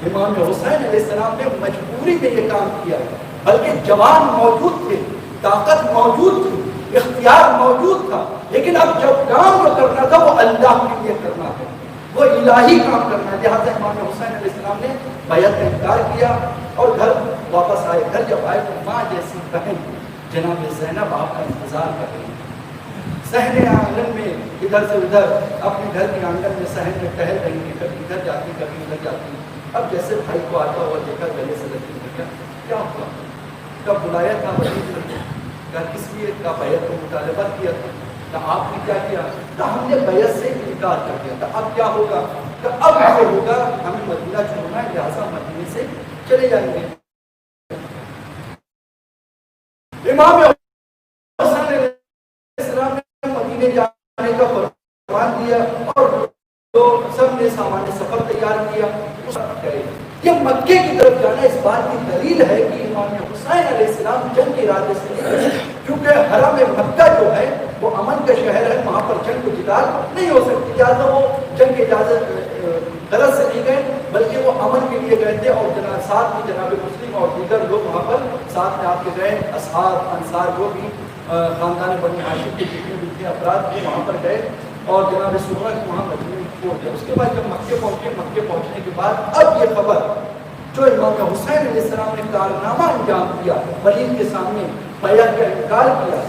امام حسین علیہ السلام نے مجبوری میں یہ کام کیا، بلکہ جوان موجود تھے، طاقت موجود تھی، اختیار موجود تھا، لیکن اب جب کام جو کرنا تھا وہ اللہ کے لیے کرنا تھا، وہ الہی کام کرنا ہے۔ لہٰذا امام حسین علیہ السلام نے بیعت کا انکار کیا اور گھر واپس آئے۔ گھر جب آئے تو ماں جیسی بہن جناب زینب آپ کا انتظار کر رہی ہیں، صحن آنگن میں ادھر سے ادھر اپنے گھر کے آنگن میں صحن میں ٹہل رہی ہیں، کبھی ادھر جاتی کبھی ادھر جاتی۔ اب جیسے بھائی کو آتا ہوا دیکھا، گلے سے لگی، دیکھا کیا ہوا، کب بلایا تھا کیا کس لیے کا بیعت کو مطالبہ کیا تھا، کہ آپ نے کیا کیا، کہ ہم نے بیعت سے انکار کر دیا تھا، اب کیا ہوگا، کہ اب جو ہوگا ہمیں مدینہ چھوڑنا ہے، لہٰذا مدینے سے چلے جائیں گے۔ امام حسین علیہ السلام نے مدینے جانے کا فرمان دیا اور تو سب نے سامان سفر تیار کیا۔ یہ مکے کی طرف جانا اس بات کی دلیل ہے کہ امام حسین علیہ السلام جنگ کے ارادے سے نہیں، کیونکہ حرم مکہ جو ہے وہ امن کا شہر ہے، وہاں پر جنگ و جدال نہیں ہو سکتی، لہٰذا وہ جنگ کی اجازت غرض سے نہیں گئے، بلکہ وہ امن کے لیے گئے تھے۔ اور ساتھ میں جناب مسلم اور دیگر لوگ وہاں پر ساتھ میں آپ کے گئے، اصحاب انصار جو بھی خاندان بنی ہاشم کے جتنے بھی تھے افراد تھے وہاں پر گئے اور جناب سورہ وہاں مدینے پہنچے۔ اس کے بعد جب مکے پہنچے، مکے پہنچنے کے بعد اب یہ خبر جو امام حسین علیہ السلام نے کارنامہ انجام دیا، ولید کے سامنے بیعت کا انکار کیا،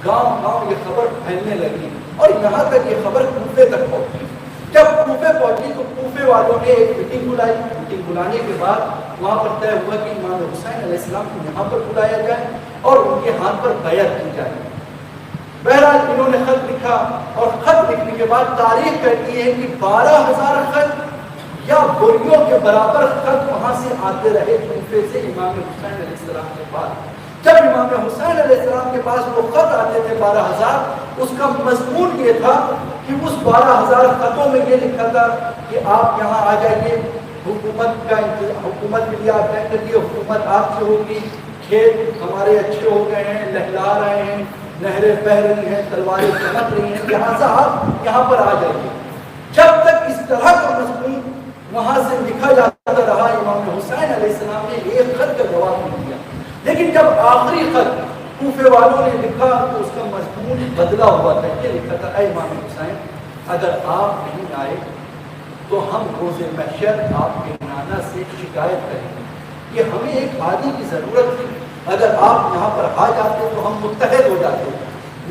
گاؤں گاؤں یہ خبر پھیلنے لگی اور یہاں تک یہ خبر کوفے تک پہنچی۔ جب کوفے پہنچی تو کوفے والوں نے ایک میٹنگ بلائی، میٹنگ بلانے کے بعد وہاں پر طے ہوا کہ امام حسین علیہ السلام کو یہاں پر بلایا جائے اور ان کے ہاتھ پر بیعت کی جائے۔ بہرحال انہوں نے خط لکھا اور خط لکھنے کے بعد تاریخ کہتی ہے کہ 12,000 خط یا بوریوں کے برابر خط وہاں سے آتے رہے کوفے سے امام حسین علیہ السلام کے پاس۔ جب امام حسین علیہ السلام کے پاس وہ خط آتے تھے 12,000، اس کا مضمون یہ تھا کہ اس 12,000 خطوں میں یہ لکھا تھا کہ آپ یہاں آ جائیے، حکومت کے لیے آپ طے کر دیے، حکومت آپ سے ہوگی، کھیت ہمارے اچھے ہو گئے ہیں، لہلا رہے ہیں، نہریں بہہ رہی ہیں، تلواریں چمک رہی ہیں، لہٰذا آپ یہاں پر آ جائیے۔ جب تک اس طرح کا مضمون وہاں سے لکھا جاتا رہا، امام حسین علیہ السلام نے ایک خط کا جواب نہیں دیا، لیکن جب آخری خط کوفے والوں نے لکھا تو اس کا مضمون بدلا ہوا تھا۔ یہ لکھا تھا، اے امام حسین، اگر آپ نہیں آئے تو ہم روز محشر آپ کے نانا سے شکایت کریں گے کہ ہمیں ایک وادی کی ضرورت تھی، اگر آپ یہاں پر آ جاتے تو ہم متحد ہو جاتے،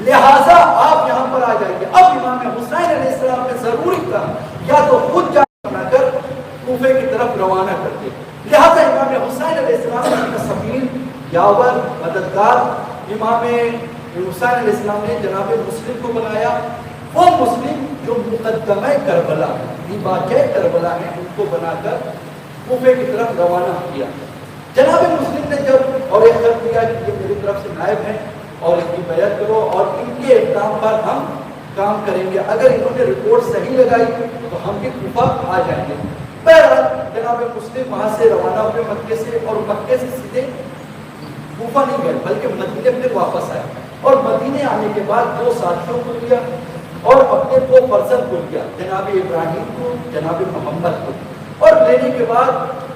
لہٰذا آپ یہاں پر آ جائیں گے۔ اب امام حسین علیہ السلام نے ضروری تھا یا تو خود جا کر کوفے کی طرف روانہ کرتے، لہٰذا امام حسین علیہ السلام نے اپنا سفیر، یاور، مددگار امام حسین علیہ السلام نے جناب مسلم کو بنایا۔ وہ مسلم جو مقدمہ کربلا ہے، باقی کربلا ہے، ان کو بنا کر کوفے کی طرف روانہ کیا۔ جناب مسلم نے جب اور ایک خط دیا کہ یہ میری طرف سے نائب ہیں اور ان کی بیعت کرو اور ان کے اقدام پر ہم کام کریں گے، اگر انہوں نے رپورٹ صحیح لگائی تو ہم بھی کوفہ آ جائیں گے۔ بہرحال جناب مسلم وہاں سے روانہ ہوئے مکے سے، اور مکے سے سیدھے کوفہ نہیں گئے بلکہ مدینے پھر واپس آئے، اور مدینے آنے کے بعد 2 ساتھیوں کو لیا اور اپنے 2 فرزند کو لیا، جناب ابراہیم کو، جناب محمد کو، اور لینے کے بعد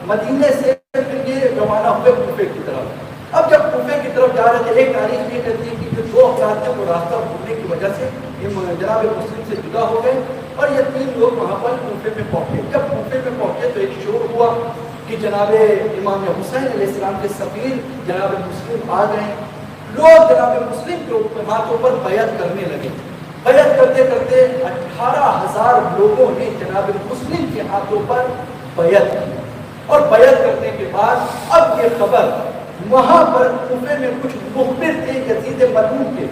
مدینے سے پھر یہ روانہ ہوئے کوفے کی طرف۔ اب جب کوفے کی طرف جا رہے تھے، ایک تاریخ یہ کہتی ہے کہ 2 ساتھیوں کو راستہ بھولنے کی وجہ سے جناب مسلم سے جدا ہو گئے اور یہ 3 لوگ وہاں پر کوفے میں پہنچے۔ جب کوفے میں پہنچے تو ایک شور ہوا کہ جناب امام حسین علیہ السلام کے سفیر جناب مسلم آ گئے۔ لوگ جناب مسلم کے ہاتھوں پر بیعت کرنے لگے۔ بیعت کرتے کرتے 18,000 لوگوں نے جناب مسلم کے ہاتھوں پر بیعت کی، اور بیعت کرنے کے بعد اب یہ خبر وہاں پر کوفے میں کچھ مخبر تھے یزید ملعون کے،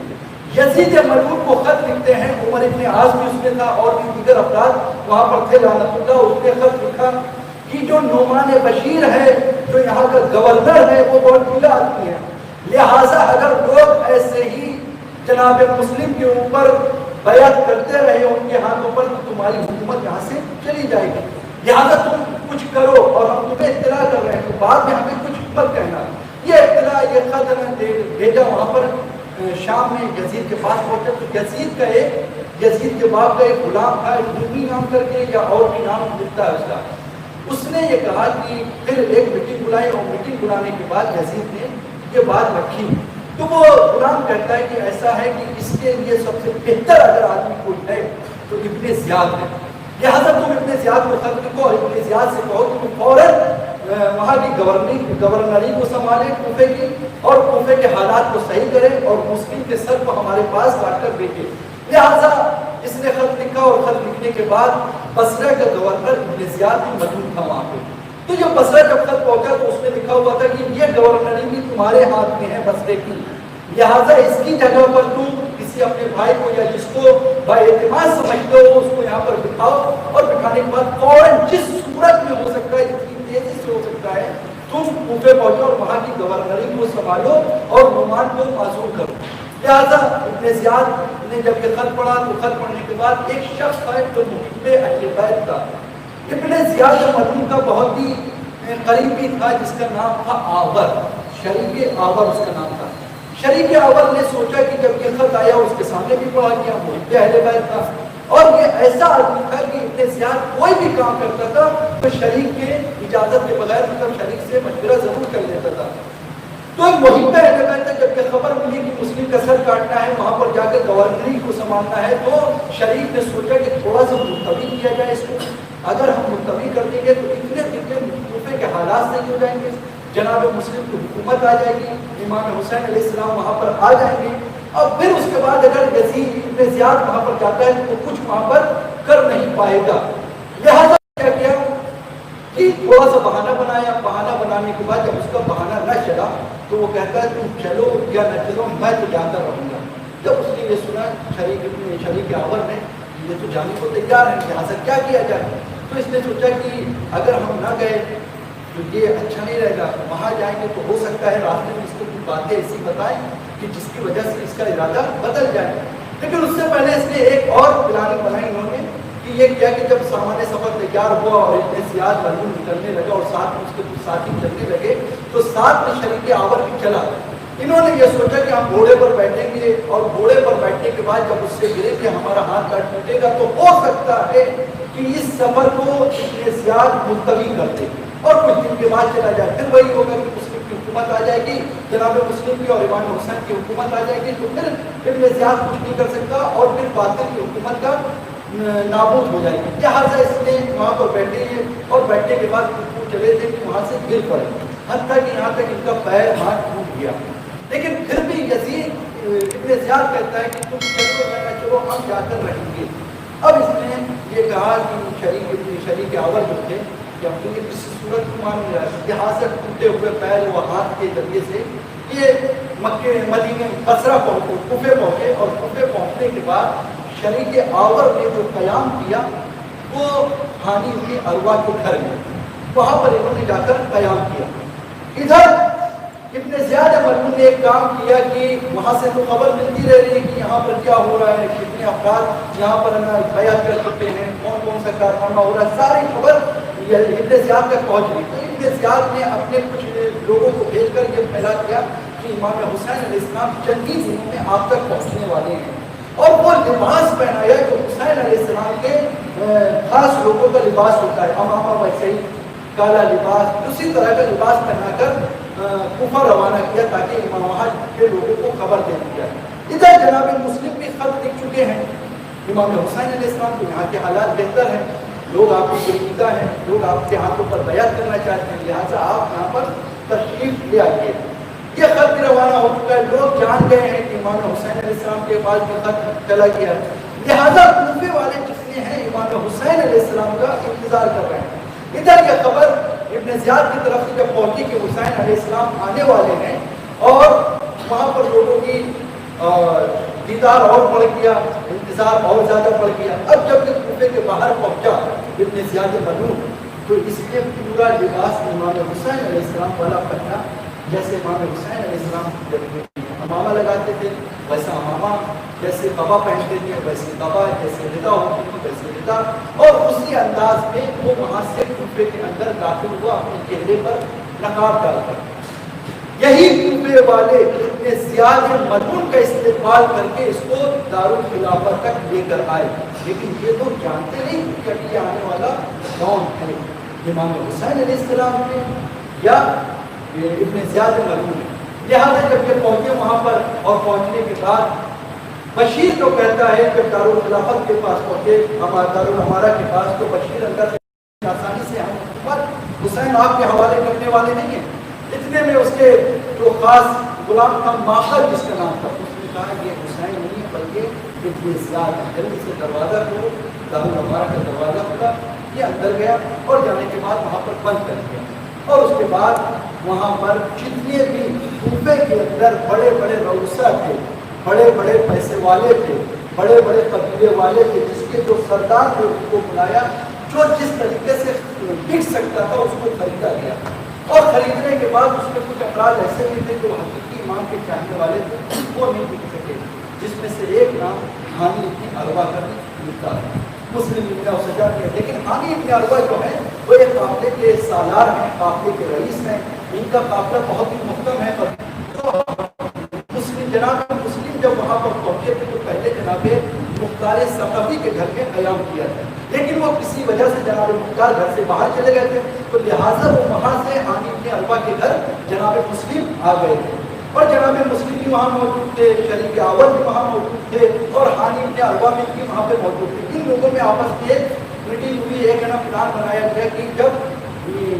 یزید ملعون کو خط لکھتے ہیں، عمر ابن عاص بھی اس میں تھا اور بھی دیگر افراد وہاں پر تھے لعنت اللہ، اس نے خط لکھا کہ جو نعمان بشیر ہے جو یہاں کا گورنر ہے وہ بہت ڈھیلا آدمی ہے، لہٰذا اگر لوگ ایسے ہی جناب مسلم کے اوپر بیعت کرتے رہے ان کے ہاتھوں پر تو تمہاری حکومت یہاں سے چلی جائے گی، لہٰذا تم کچھ کرو اور ہم تمہیں اطلاع کر رہے ہیں، تو بعد میں ہمیں کچھ مت کہنا۔ یہ اطلاع یہ خط بھیجا وہاں پر شام میں یزید کے پاس پہنچا، تو یزید کے باپ کا ایک غلام تھا رومی نام کر کے یا اور بھی نام ملتا ہے اس نے یہ کہا کہ پھر ایک میٹنگ بلائی اور میٹنگ بلانے کے بعد یزید نے یہ بات رکھی، تو وہ غلام کہتا ہے کہ ایسا ہے کہ اس کے لیے سب سے بہتر اگر آدمی کوئی ہے تو ابن زیاد ہے، لہٰذا تم ابن زیاد کو خط لکھو اور ابن زیاد سے کہو کہ فوراً وہاں کی گورنری کو سنبھالے کوفے کی اور کوفے کے حالات کو صحیح کرے اور مسلم کے سر کو ہمارے پاس کاٹ کر بھیجے۔ لہٰذا اس نے خط لکھا اور خط لکھنے کے بعد بصرہ کا گورنر ابن زیاد موجود تھا وہاں پہ، تو جب بصرہ جب خط پہنچا تو اس میں لکھا ہوا تھا کہ یہ گورنری بھی تمہارے ہاتھ میں ہے بصرے کی، لہٰذا اس کی جگہ پر تم کسی اپنے بھائی کو یا جس کو بااعتماد سمجھتے ہو اس کو یہاں پر بٹھاؤ اور بٹھانے کے بعد فوراً جس صورت میں ہو سکتا ہے جتنی تیزی سے ہو سکتا ہے تم کوفے پہنچو اور وہاں کی گورنری کو سنبھالو اور نعمان کو معزول کرو۔ لہٰذا ابن زیاد نے جب یہ خط پڑھا تو خط پڑھنے کے بعد ایک شخص تھا جو محب اہل بیت تھا، ابن زیاد مرحوم کا بہت ہی قریبی تھا جس کا نام تھا آور، شریک آور اس کا نام تھا۔ شریک آور نے سوچا کہ جب یہ خط آیا اس کے سامنے بھی پڑھا گیا، محب اہل بیت تھا اور یہ ایسا آدمی تھا کہ ابن زیاد کوئی بھی کام کرتا تھا تو شریک کے اجازت کے بغیر مطلب شریک سے مشورہ ضرور کر لیتا تھا۔ تو ایک محب اہل بیت تھا، جب یہ خبر ملی کہ مسلم کا سر کاٹنا ہے وہاں پر جا کے گورنری کو سنبھالنا ہے تو شریک نے سوچا کہ تھوڑا سا ملتوی کیا جائے اس کو، اگر ہم ملتوی کر دیں گے تو اتنے کوفے کے حالات صحیح ہو جائیں گے، جناب مسلم کی حکومت آ جائے گی، امام حسین علیہ السلام وہاں پر آ جائیں گے، اور پھر اس کے بعد اگر یزید ابن زیاد وہاں پر جاتا ہے تو کچھ وہاں پر کر نہیں پائے گا۔ لہٰذا کیا کیا کہ تھوڑا سا بہانہ بنایا، بہانہ بنانے کے بعد جب اس کا بہانہ نہ چلا تو وہ کہتا ہے تم چلو یا نہ چلو میں تو جاتا رہوں گا۔ جب اس نے یہ سنا شریک آور نے یہ تو جانے کو تیار ہے، یہاں سے کیا کیا جائے، تو اس نے سوچا کہ اگر ہم نہ گئے تو یہ اچھا نہیں رہے گا، وہاں جائیں گے تو ہو سکتا ہے راستے میں اس کو کچھ باتیں ایسی بتائیں کہ جس کی وجہ سے اس کا ارادہ بدل جائے۔ لیکن اس سے پہلے اس نے ایک اور پلاننگ بنائی انہوں نے کہ یہ کیا کہ جب سامان سفر تیار ہوا اور ابن زیاد مرحوم نکلنے لگا اور ساتھ میں اس کے کچھ ساتھی چلنے لگے تو ساتھ میں شریک آور بھی چلا۔ انہوں نے یہ سوچا کہ ہم گھوڑے پر بیٹھیں گے اور گھوڑے پر بیٹھنے کے بعد جب اس سے گرے کہ ہمارا ہاتھ کاٹ ٹوٹے گا تو ہو سکتا ہے کہ اس سفر کو ابن زیاد ملتوی کر دے اور کچھ دن کے بعد چلا جائے، پھر وہی ہوگا کہ مسلم کی حکومت آ جائے گی، جناب مسلم کی اور امام حسین کی حکومت آ جائے گی، تو پھر ابن زیاد کچھ نہیں کر سکتا اور پھر باطل کی حکومت کا نابود ہو جائے گی۔ لہٰذا اس نے وہاں پر بیٹھے ہیں اور بیٹھنے کے بعد چلے تھے کہ وہاں سے گر پڑے، حتیٰ کہ یہاں تک ان کا پیر ہاتھ ٹوٹ گیا، لیکن پھر بھی یزید ابن زیاد کہتا ہے کہ تم چلو یا نہ چلو ہم جا کر رہیں گے۔ اب اس نے یہ کہا کہ شریک آور جو تھے کہ ہم تو کسی صورت کو مان نہیں رہا، یہاں سے ٹوٹے ہوئے پیر و ہاتھ کے ذریعے سے یہ مکے مدینے بصرہ پہنچے، کوفے پہنچے اور کوفے پہنچنے کے بعد شریک آور نے جو قیام کیا وہ حانی کی ارواح کے گھر میں، وہاں پر انہوں نے جا کر قیام کیا۔ ادھر ابن زیاد مرحوم نے ایک کام کیا کہ وہاں سے تو خبر ملتی رہ رہی ہے کہ یہاں پر کیا ہو رہا ہے، کتنے افراد یہاں پر بیعت کر چکے ہیں، کون کون سا کارنامہ ہو رہا ہے، ساری خبر ابن زیاد تک پہنچ گئی۔ تو ابن زیاد نے اپنے کچھ لوگوں کو بھیج کر یہ پھیلا کیا کہ امام حسین علیہ السلام چند ہی دنوں میں آپ تک پہنچنے والے ہیں، اور وہ لباس پہنایا جو حسین علیہ السلام کے خاص لوگوں کا لباس ہوتا ہے، امامہ ویسے ہی کالا لباس، اسی طرح کا لباس پہنا کر کوفہ روانہ کیا تاکہ امام وہاں کے لوگوں کو خبر دے دی جائے۔ ادھر جناب مسلم بھی خط لکھ چکے ہیں امام حسین علیہ السلام کو، یہاں کے حالات بہتر ہیں، لوگ آپ کی گرفتہ ہیں، لوگ آپ کے ہاتھوں پر بیعت کرنا چاہتے ہیں، لہٰذا آپ یہاں پر تشریف لے آئیے۔ یہ خط بھی روانہ ہو چکا ہے، لوگ جان گئے ہیں کہ امام حسین علیہ السلام کے پاس بھی خط چلا گیا ہے، لہٰذا کوفے والے جتنے ہیں امام حسین علیہ السلام کا انتظار کر رہے ہیں۔ ادھر یہ خبر ابن زیاد کی طرف سے جب پہنچی کہ حسین علیہ السلام آنے والے ہیں اور وہاں پر لوگوں کی دیدار اور بڑھ گیا، انتظار اور زیادہ بڑھ گیا۔ اب جب یہ کوفے کے باہر پہنچا ابن زیاد مرحوم تو اس لیے پورا لباس امام حسین علیہ السلام والا پہنا، جیسے امام حسین علیہ السلام جب امامہ لگاتے تھے ویسا امامہ، جیسے قبا پہنتے تھے ویسے قبا، جیسے ردا ہوتی تھی ویسے ردا، اور اسی انداز میں وہ وہاں سے کوفے کے اندر داخل ہوا اپنے چہرے پر نقاب ڈال کر۔ یہی کوفے والے اتنے زیادہ مضمون کا استقبال کر کے اس کو دارالخلافہ تک لے کر آئے، لیکن یہ تو جانتے نہیں کہ ابھی آنے والا کون ہے، امام حسین علیہ السلام نے یا ابن زیاد مضمون ہے۔ لہٰذا جب یہ پہنچے وہاں پر اور پہنچنے کے بعد بشیر تو کہتا ہے جب دارالخلافت کے پاس پہنچے، دارالامارہ کے پاس، تو بشیر اندر سے آسانی سے ہم حسین آپ کے حوالے کرنے والے نہیں ہیں۔ اتنے میں اس کے جو خاص غلام تھا ماخر جس کا نام تھا، اس نے کہا کہ حسین نہیں بلکہ اتنے زیادہ، جلدی سے دروازہ کھولو۔ دارالامارہ کا دروازہ کھلا، یہ اندر گیا اور جانے کے بعد وہاں پر بند کر دیا، اور اس کے بعد وہاں پر جتنے بھی کوفے کے اندر بڑے بڑے رؤسا تھے، بڑے بڑے پیسے والے تھے، بڑے بڑے قبیلے والے تھے، جس کے جو سردار تھے اس کو بلایا، جو جس طریقے سے بک سکتا تھا اس کو خریدا گیا، اور خریدنے کے بعد اس میں کچھ افراد ایسے بھی تھے جو حقیقی امام کے چاہنے والے تھے، وہ نہیں بک سکے، جس میں سے ایک نام ہانی ابن عروہ کا لکھا ہے، مسلم ابن سجا کے۔ لیکن ہانی ابن عروہ جو ہے وہ ایک قافلے کے سالار ہیں، قافلے کے رئیس ہیں، ان کا قافلہ بہت ہی محکم ہے۔ جناب مسلم جب وہاں پر پہنچے تھے تو پہلے جناب مختار ثقفی کے گھر میں قیام کیا تھا، لیکن وہ کسی وجہ سے جناب مختار گھر سے باہر چلے گئے تھے، تو لہٰذا وہ وہاں سے ہانی ابن عروہ کے گھر جناب مسلم آ گئے تھے، اور جناب مسلم بھی وہاں موجود تھے، شریک اول بھی وہاں موجود تھے، اور ہانی ابن عروہ بھی وہاں پہ موجود تھے۔ ان لوگوں میں آپس میں میٹنگ ہوئی، ایک پلان بنایا گیا کہ جب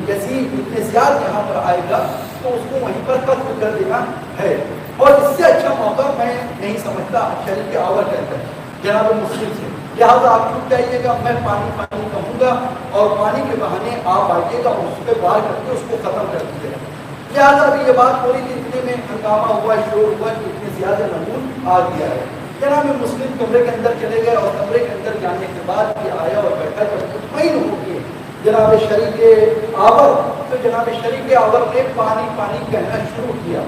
یزید ابن زیاد یہاں پر آئے گا تو اس کو وہیں پر قتل کر دینا ہے، اور اس سے اچھا موقع میں نہیں سمجھتا شریک اول کہتا ہے جناب مسلم سے، لہٰذا آپ چھوٹ جائیے گا، میں پانی کہوں گا اور پانی کے بہانے آپ آئیے گا اور اس پہ وار کر کے اس کو ختم کر دیجیے گا۔ لہٰذا ابھی یہ بات ہو رہی تھی، اتنے میں ہنگامہ ہوا، شور ہوا کہ اتنے زیادہ نمون آ گیا ہے۔ جناب مسلم کمرے کے اندر چلے گئے، اور کمرے کے اندر جانے کے بعد یہ آیا اور بیٹھا، جب مطمئن ہو کے جناب شریک آور، تو جناب شریک آور نے پانی کہنا شروع کیا،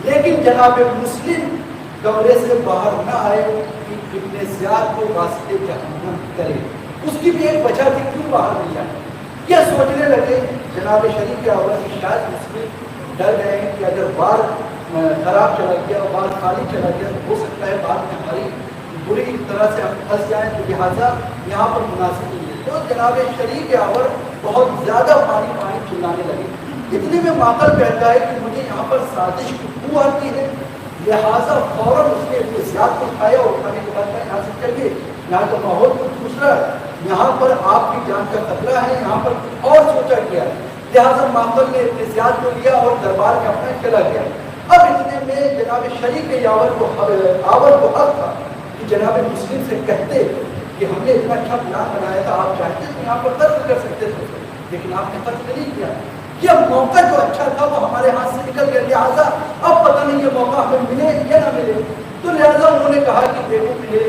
لیکن جناب مسلم کمرے سے باہر نہ آئے کہ ابن زیاد کو واسطے جہنم کرے۔ اس کی بھی ایک وجہ تھی کیوں باہر نہیں آئے، یہ سوچنے لگے جناب شریک آور کی شاید مسلم ڈر گئے ہیں کہ اگر بار خراب چلا گیا، بار خالی چلا گیا تو ہو سکتا ہے بعد میں ہماری بری طرح سے ہم پھنس جائیں، تو لہٰذا یہاں پر مناسب نہیں ہے۔ تو جناب شریک آور بہت زیادہ پانی چلانے لگے، اتنے میں ماقل کہتا ہے کہ مجھے یہاں پر سازش کی بو آتی ہے، لہٰذا فوراً اس نے زیاد کو اٹھایا، اور اٹھانے کے بعد یہاں سے چلیے، یہاں کا ماحول کچھ دوسرا ہے، یہاں پر آپ کی جان کا خطرہ ہے، یہاں پر کچھ اور سوچا گیا ہے۔ لہٰذا ماقل نے زیاد کو لیا اور دربار میں اپنا چلا گیا۔ اب اتنے میں جناب شریک آور کو حق تھا کہ جناب مسلم سے کہتے کہ ہم نے اتنا اچھا پلان بنایا تھا، آپ چاہتے تھے یہاں پر قتل کر سکتے تھے، لیکن آپ نے قتل نہیں کیا، یہ موقع جو اچھا تھا وہ ہمارے ہاتھ سے نکل گیا، لہٰذا اب پتہ نہیں یہ موقع ہمیں ملے یا نہ ملے۔ تو لہٰذا انہوں نے کہا کہ دیکھو کہ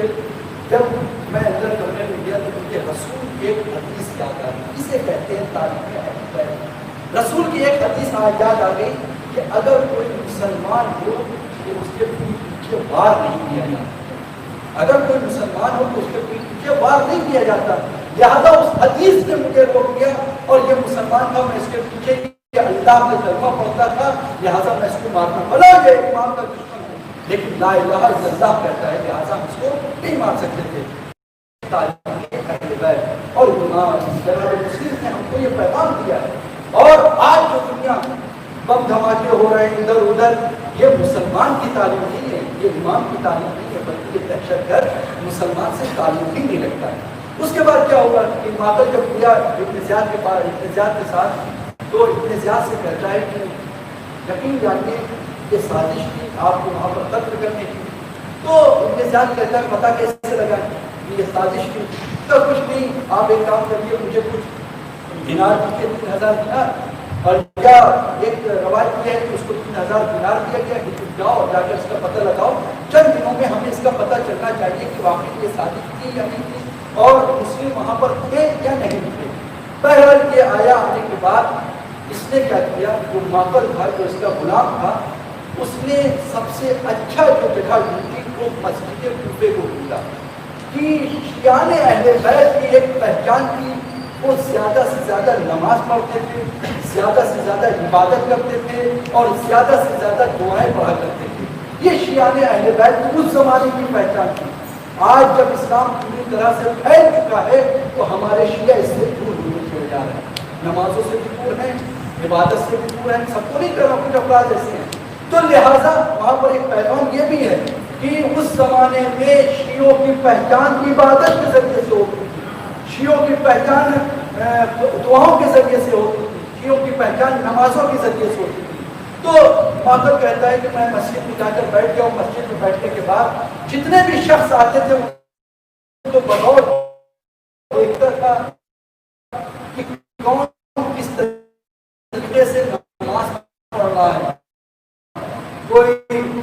جب میں اندر کرنے میں گیا تو مجھے رسول کی ایک حدیث یاد آ گئی، اسے کہتے ہیں تاریخ حدیث۔ رسول کی ایک حدیث یاد آ گئی کہ اگر کوئی مسلمان ہو تو اس کے پیچھے وار نہیں کیا جاتا، اگر کوئی مسلمان ہو تو اس کے پیچھے وار نہیں کیا جاتا، لہٰذا اس حدیث نے مجھے روک دیا، اور یہ مسلمان تھا، میں اس کے پیچھے اللہ کا کلمہ پڑھتا تھا، لہٰذا میں اس کو مارنا بلا یہ امام کا دشمن ہے، لیکن لا الہ الا اللہ کہتا ہے، لہٰذا ہم اس کو نہیں مار سکتے تھے۔ اور جناب مسلم نے ہم کو یہ پیغام دیا ہے، اور آج جو دنیا بم دھماکے ہو رہے ہیں ادھر ادھر، یہ مسلمان کی تعلیم نہیں ہے، یہ امام کی تعلیم نہیں ہے، بلکہ یہ دہشت گرد مسلمان سے تعلق ہی نہیں رکھتا ہے۔ اس کے بعد کیا ہوگا کہ ماقل جب پورا ابن زیاد کے ساتھ، تو ابن زیاد سے کہتا ہے کہ یقین جانیے یہ سازش تھی آپ کو وہاں پر قتل کرنے کی۔ تو ابن زیاد کہتا ہے پتہ کیسے لگا کہ یہ سازش تھی؟ تو کچھ نہیں، آپ ایک کام کریے، مجھے کچھ دینار دیجیے، 3000 دینار، اور یا ایک روایت یہ ہے کہ اس کو 3000 دینار دیا گیا کہ تم جاؤ اور جا کے اس کا پتہ لگاؤ، چند دنوں میں ہمیں اس کا پتہ چلنا چاہیے کہ واقعی یہ سازش تھی یا نہیں تھی، اور مسلم وہاں پر تھے یا نہیں تھے۔ بہرحال یہ آیا آنے کے بعد اس نے کیا کیا، جو معقل تھا، جو اس کا غلام تھا، اس نے سب سے اچھا جو جگہ ڈھونڈی وہ مسجد کوفے کو ڈھونڈا کہ شیعان اہل بیت کی ایک پہچان تھی، وہ زیادہ سے زیادہ نماز پڑھتے تھے، زیادہ سے زیادہ عبادت کرتے تھے اور زیادہ سے زیادہ دعائیں پڑھا کرتے تھے۔ یہ شیعان اہل بیت کی اس زمانے کی پہچان تھی۔ آج جب اسلام پوری طرح سے پھیل چکا ہے تو ہمارے شیعہ اس سے دور ہوتے چلے جا رہے ہیں، نمازوں سے بھی دور ہیں، عبادت سے بھی دور ہیں، سب کو نہیں کرنا، کچھ افراد ایسے ہیں۔ تو لہٰذا وہاں پر ایک پیغام یہ بھی ہے کہ اس زمانے میں شیعوں کی پہچان عبادت کے ذریعے سے ہوتی تھی، شیعوں کی پہچان دعاؤں کے ذریعے سے ہوتی تھی، شیعوں کی پہچان نمازوں کے ذریعے سے ہوتی تھی۔ تو ماقل کہتا ہے کہ میں مسجد میں جا کر بیٹھ گیا ہوں، مسجد میں بیٹھنے کے بعد جتنے بھی شخص آتے تھے ان کو بغور دیکھتا تھا کہ کون کس طریقے سے نماز پڑھ رہا ہے۔ کوئی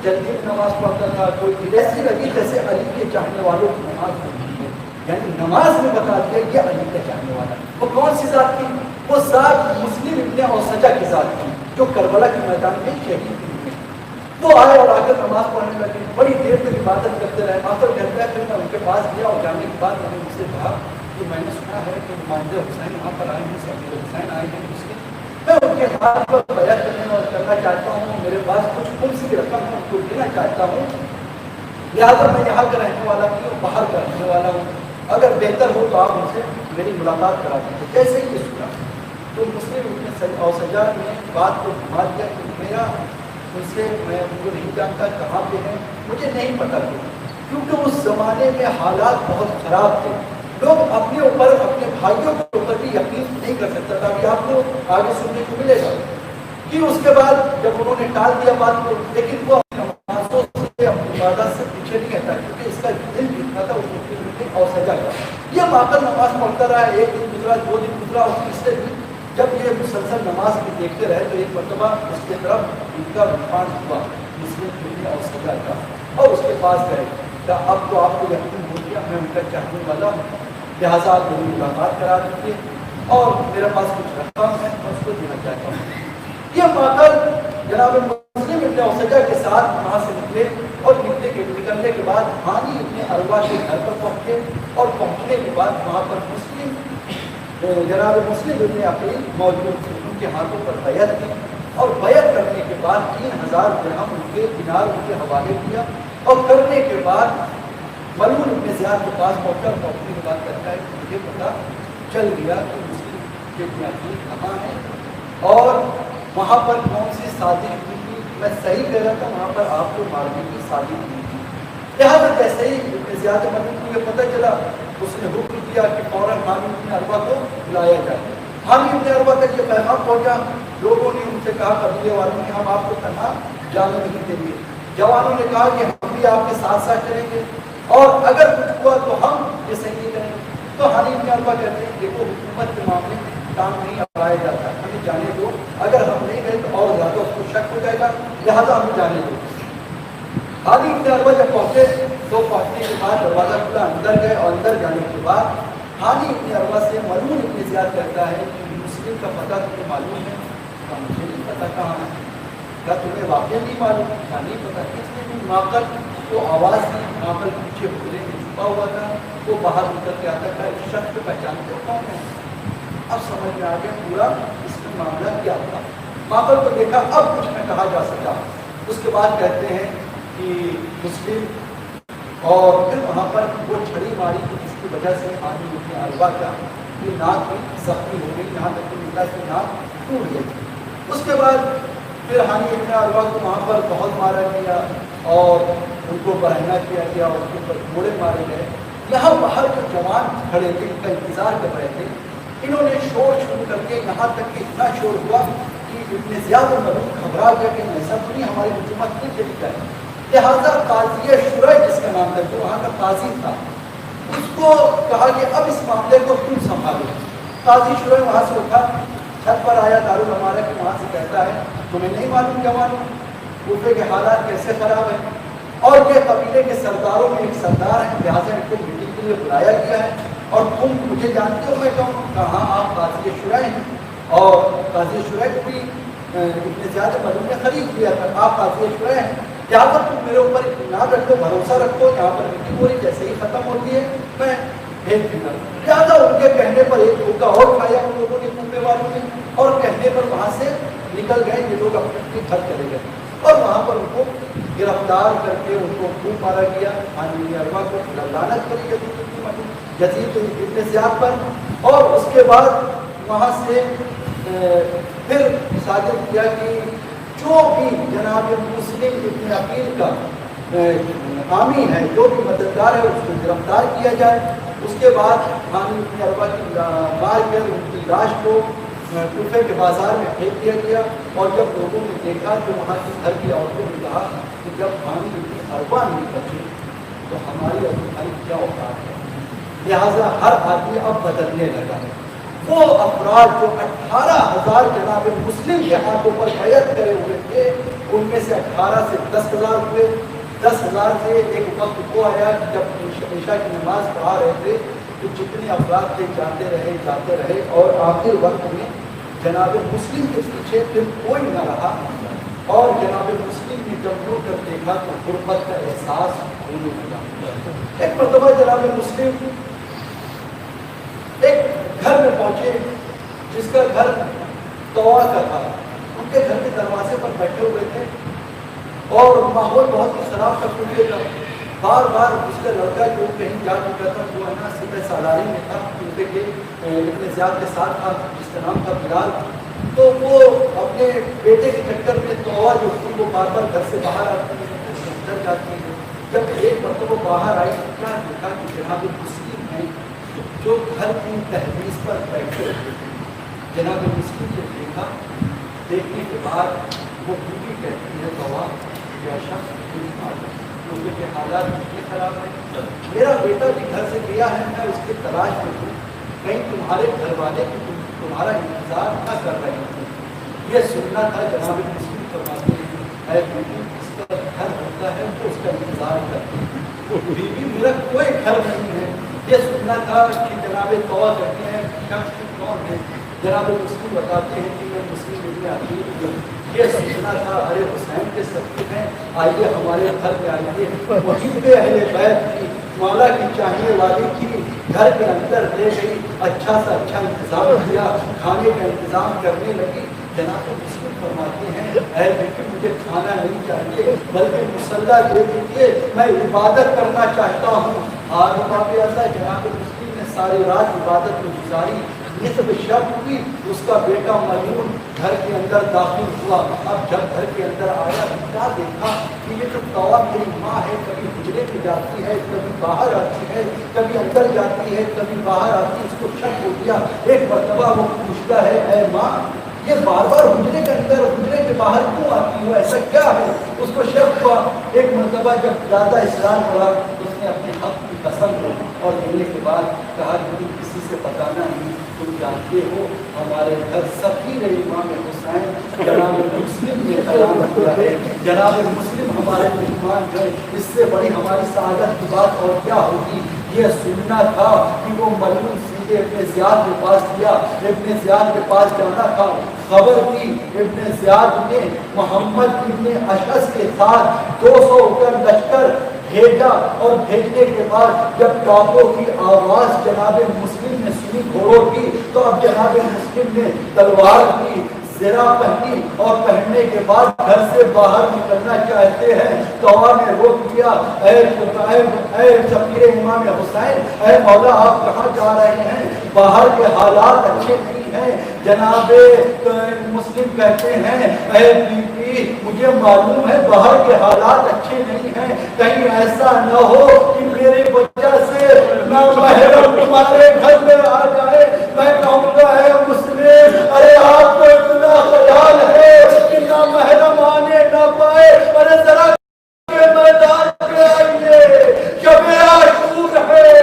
جلدی نماز پڑھتا تھا، کوئی ایسی لگی جیسے علی کے چاہنے والوں کی نماز پڑھتی ہے، یعنی نماز میں بتا دیا یہ علی کا چاہنے والا۔ وہ کون سی ذات تھی؟ وہ ذات مسلم ابن اوسجہ کی ذات تھی جو کربلا کے میدان میں شہید ہوئی۔ وہ آئے اور آ کر نماز پڑھنے لگے، بڑی دیر تک عبادت کرتے رہے۔ ماقل کہتا ہے پھر میں ان کے پاس گیا اور جانے کے بعد میں نے ان سے کہا کہ میں نے سنا ہے کہ نمائندے حسین وہاں پر آئے ہیں، سید حسین آئے ہیں، اس کے میں ان کے ہاتھ پر بیعت کرنا چاہتا ہوں، میرے پاس کچھ خمس کی رقم ہے ان کو دینا چاہتا ہوں، لہٰذا میں یہاں کا رہنے والا نہیں ہوں، باہر کا رہنے والا ہوں، اگر بہتر ہو تو آپ ان سے میری ملاقات کرا دیجیے۔ کیسے ہی یہ سنا تو مسلم ابن اوسجہ نے بات کو گھما دیا کہ میرا ان سے میں ان کو نہیں جانتا، کہاں پہ ہیں مجھے نہیں پتا تھا، کیونکہ اس زمانے میں حالات بہت خراب تھے، لوگ اپنے اوپر اپنے بھائیوں کے اوپر بھی یقین نہیں کر سکتا تھا۔ ابھی آپ کو آگے سننے کو ملے گا کہ اس کے بعد جب انہوں نے ٹال دیا بات کو، لیکن وہ اپنی نمازوں سے اپنی عبادت سے پیچھے نہیں ہٹا، کیونکہ اس کا دل جتنا تھا اس مسلم اور سجا کا۔ یہ ماقل نماز پڑھتا رہا، ایک دن گزرا، 2 دن گزرا، اور تیسرے دن جب یہ مسلسل نماز بھی دیکھتے رہے تو ایک مرتبہ اس کے طرف ان کا رجحان ہوا مسلم اور سجا کا، اور اس کے پاس گئے کہ اب تو آپ کو یقین ہو گیا میں ان کا چاہنے والا ہوں، لہٰذا آپ میری ملاقات کرا دیجیے اور میرے پاس کچھ رقم ہے میں اس کو دینا چاہتا ہوں۔ یہ ماقل جناب مسلم ابن اوسجہ کے ساتھ وہاں سے نکلے، اور نکلنے کے بعد ہانی ابن عروہ کے گھر پر پہنچے، اور پہنچنے کے بعد وہاں پر جناب مسلم ابن عقیل موجود تھے، ان کے ہاتھوں پر بیعت کی، اور بیعت کرنے کے بعد 3000 درہم ان کے دینار ان کے حوالے کیا، اور کرنے کے بعد ملعون ابن زیاد کے پاس پہنچنے کے بعد کہتا ہے کہ مجھے پتا چل گیا کہ مسلم کے ابن عقیل کہاں ہیں اور وہاں پر کون سی سازش ہوئی تھی، میں صحیح کہہ رہا تھا وہاں پر آپ کو مارنے کی سازش ہوئی تھی۔ لہٰذا جیسے ہی ابن زیاد ملعون کو یہ پتہ چلا، اس نے حکم دیا کہ فوراً حامی ابن عروہ کو بلایا جائے۔ حامی ابن عروہ کا یہ پیغام پہنچا، لوگوں نے ان سے کہا قبیلے والوں نے ہم آپ کو تنہا جانے نہیں دیں گے، جوانوں نے کہا کہ ہم بھی آپ کے ساتھ ساتھ چلیں گے، اور اگر کچھ ہوا تو ہم یہ صحیح نہیں کریں گے۔ تو حامی ابن عروہ کہتے ہیں دیکھو حکومت کے معاملے میں کام نہیں اپنایا جاتا، ہمیں جانے دو، اگر ہم نہیں گئے تو اور زیادہ اس کو شک ہو جائے گا، لہٰذا ہمیں جانے دو۔ حامی ابن عروہ جب پہنچے تو پہنچنے کے بعد دروازہ کھلا، اندر گئے، اور اندر جانے کے بعد حامی ابن عروہ سے ملعون ابن زیاد کہتا ہے کہ مسلم کا پتہ تمہیں معلوم ہے؟ کہا مجھے نہیں پتا کہاں ہے۔ کیا تمہیں واقعہ نہیں معلوم؟ کیا نہیں پتا۔ کس نے بھی ماقل کو آواز دی، ماقل پیچھے بولے میں چھپا ہوا تھا، وہ باہر نکل کے آتا تھا، اس شخص کو پہچانتے کون ہے؟ اب سمجھ میں آ گیا پورا اس میں معاملہ کیا تھا۔ ماقل کو دیکھا اب کچھ نہ کہا جا سکا۔ اس کے بعد کہتے ہیں کہ مسلم، اور پھر وہاں پر وہ چھڑی ماری تھی جس کی وجہ سے حامی ابن عروہ کا یہ ناک کی سختی ہو گئی، یہاں تک کہ نیتا کی ناک ٹوٹ گئی۔ اس کے بعد پھر حامی ابن عروہ کو وہاں پر بہت مارا گیا اور ان کو برہنہ کیا گیا، اور ان کے گھوڑے مارے گئے۔ یہاں باہر جو جوان کھڑے تھے ان کا انتظار کر رہے تھے، انہوں نے شور شروع کر کے یہاں تک کہ اتنا شور ہوا کہ ابن زیاد ملعون گھبرا گیا کہ ایسا تو نہیں ہماری حکومت نہیں چلی جائے۔ لہٰذا قاضی شورہ جس کا نام تھا، جو وہاں کا قاضی تھا، اس کو کہا کہ اب اس معاملے کو تم سنبھالو۔ قاضی شورہ وہاں سے اٹھا، چھت پر آیا دارالعمارہ کے، وہاں سے کہتا ہے تمہیں نہیں معلوم جوانوں کوفے کے حالات کیسے خراب ہیں، اور یہ قبیلے کے سرداروں میں ایک سردار ہے، لہٰذا ان کو میٹنگ کے لیے بلایا گیا ہے، اور تم مجھے جانتے ہو میں کہوں؟ کہا آپ قاضی شرح ہیں، اور قاضی شرح کو بھی ابن زیاد مدعو نے خرید لیا تھا، آپ قاضی شرح ہیں، کیا کر تم میرے اوپر اطمینان رکھو، بھروسہ رکھو، یہاں پر مٹی گولی جیسے ہی ختم ہوتی ہے میں بھیج دوں گا۔ لہٰذا ان کے کہنے پر ایک دھوکہ اور کھایا ان لوگوں نے، کنبے والوں نے، اور کہنے پر وہاں سے نکل گئے، یہ لوگ اپنے گھر چلے گئے، اور وہاں پر ان کو گرفتار کر کے ان کو خوب مارا گیا۔ خان اروا کو لعنت کری یزید ابن زیاد پر، اور اس کے بعد وہاں سے پھر سازش کیا کہ جو بھی جناب مسلم ابن عقیل کا حامی ہے، جو بھی مددگار ہے، اس کو گرفتار کیا جائے۔ اس کے بعد خان ابن اروا کی مار کر ان کی لاش کو کوفے کے بازار میں پھینک دیا گیا، اور جب لوگوں نے دیکھا تو وہاں کی گھر کی عورتوں نے کہا کہ جب خان ابن اروا نہیں بچے تو ہماری ابھی کیا اوقات ہے، لہٰذا ہر آدمی اب بدلنے لگا ہے۔ وہ افراد جو 18,000 جناب مسلم کے ہاتھوں پر بیعت کرے ہوئے تھے، ان میں سے 18 سے 10,000 ہوئے۔ 10,000 سے ایک وقت وہ آیا کہ جب عشاء کی نماز پڑھا رہے تھے تو جتنے افراد تھے جاتے رہے، اور آخر وقت میں جناب مسلم کے پیچھے پھر کوئی نہ رہا، اور جناب مسلم نے جب مڑ کر دیکھا تو غربت کا احساس ہونے لگا۔ ایک مرتبہ جناب مسلم ایک گھر میں پہنچے جس کا گھر طوا کا تھا، ان کے گھر کے دروازے پر بیٹھے ہوئے تھے، اور ماحول بہت ہی خراب تھا کنبے کا۔ بار بار اس کا لڑکا جو کہیں جا چکا تھا، جو ہے نا سپہ سالاری میں تھا، کنبے کے ابن زیاد کے ساتھ تھا، جس کا نام تھا بلال، تو وہ اپنے بیٹے کے چکر میں طوا جو تھی وہ بار بار گھر سے باہر آتی ہے، اندر جاتی ہے۔ جب ایک مرتبہ باہر آئی تو کیا دیکھا کہ جناب مسلم ہیں جو گھر کی دہلیز پر بیٹھے ہوئے تھے۔ جناب مسلم نے دیکھا، دیکھنے کے بعد وہ بیوی کہتی ہے طوا یا شخص کنبے کے حالات اتنے خراب ہیں، میرا بیٹا بھی گھر سے گیا ہے، میں اس کی تلاش میں ہوں، کہیں تمہارے گھر والے تمہارا انتظار نہ کر رہے ہیں۔ یہ سننا تھا جناب مسلم فرماتے ہیں، اے بیوی اس کا گھر ہوتا ہے تو اس کا انتظار کرتے ہیں، بیوی میرا کوئی گھر نہیں ہے۔ یہ سننا تھا کہ جناب طوا کہتے ہیں شخص کون ہے؟ جناب مسلم بتاتے ہیں کہ میں مسلم ابن عقیل ہوں۔ یہ سوچنا تھا ارے حسین کے سبقے ہیں، آئیے ہمارے گھر میں آئیے، محب اہل بیت کی، مولا کی چاہنے والی کی گھر کے اندر لے گئی، اچھا سا اچھا انتظام کیا، کھانے کا انتظام کرنے لگی۔ جناب مسلم فرماتے ہیں اے بیٹی مجھے کھانا نہیں چاہیے بلکہ مصلی دے دیجیے، میں عبادت کرنا چاہتا ہوں۔ آج باپ ایسا جناب مسلم نے ساری رات عبادت میں گزاری، نصف شب ہوئی، اس کا بیٹا مجنون گھر کے اندر داخل ہوا۔ اب جب گھر کے اندر آیا کیا دیکھا کہ یہ جو طوا میری ماں ہے، کبھی حجرے میں جاتی ہے، کبھی باہر آتی ہے، کبھی اندر جاتی ہے، کبھی باہر آتی ہے۔ اس کو شک ہو گیا، ایک مرتبہ وہ پوچھتا ہے اے ماں یہ بار بار حجرے کے اندر حجرے کے باہر کیوں آتی ہو، ایسا کیا ہے؟ اس کو شک ہوا۔ ایک مرتبہ جب زیادہ اسرار پڑا اس نے اپنے حق کی قسم لی، اور لینے کے بعد کہا کہ کسی سے بتانا نہیں، تم جانتے ہو ہمارے گھر سفیر امام حسین جناب مسلم نے قیام کیا ہے، جناب مسلم ہمارے مہمان ہیں، اس سے بڑی ہماری سعادت کی بات اور کیا ہوگی۔ یہ سننا تھا کہ وہ مجنون سیدھے ابن زیاد کے پاس گیا، ابن زیاد کے پاس جانا تھا، خبر دی ابن زیاد نے محمد ابن اشعث کے ساتھ 200 کا لشکر بھیجا، اور بھیجنے کے بعد جب ٹاپوں کی آواز جناب مسلم نے سنی گھوڑوں کی، تو اب جناب مسلم نے تلوار کی زرہ پہنی، اور پہننے کے بعد گھر سے باہر نکلنا چاہتے ہیں۔ طوا نے روک دیا، اے سفیر امام حسین، اے مولا آپ کہاں جا رہے ہیں؟ باہر کے حالات اچھے نہیں ہیں۔ جناب مسلم کہتے ہیں اے بیوی مجھے معلوم ہے باہر کے حالات اچھے نہیں ہیں، کہیں ایسا نہ ہو کہ میری وجہ سے نامحرم تمہارے گھر میں آ جائے، میں کہوں گا اے مسلم ارے آپ کو اتنا خیال ہے کہ نامحرم آنے نہ پائے، ارے ذرا میدان پہ آئیے، شب عاشور ہے،